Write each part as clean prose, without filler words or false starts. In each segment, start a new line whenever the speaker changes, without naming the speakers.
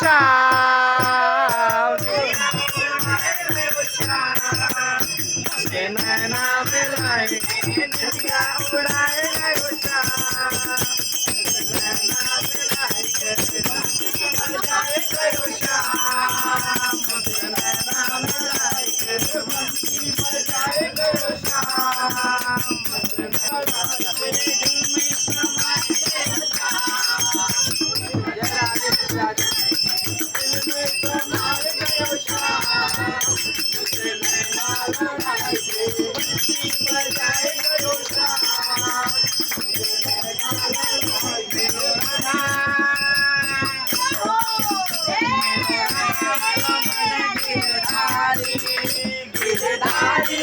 श्याम उसके नैना मिलाए दुनिया उड़ाए गयो श्याम नैना मिलाए जाए गयो श्याम उसके नैना मिलाए जाए गयो श्याम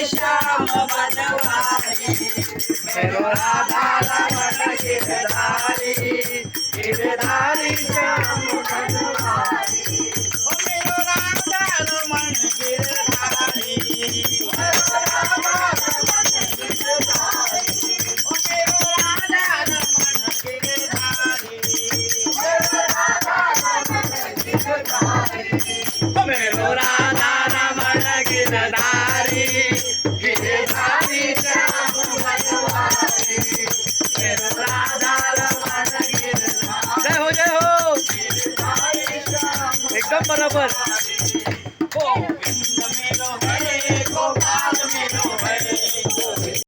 श्याम बनवारी मेरो राधा रमण गिरधारी गिरधारी श्याम बनवारी ओ मेरो राधा रमण गिरधारी ओ मेरो राधा रमण गिरधारी गिरधारी श्याम बनवारी मेरो राधा रमण गिरधारी जय हो एकदम बरोबर।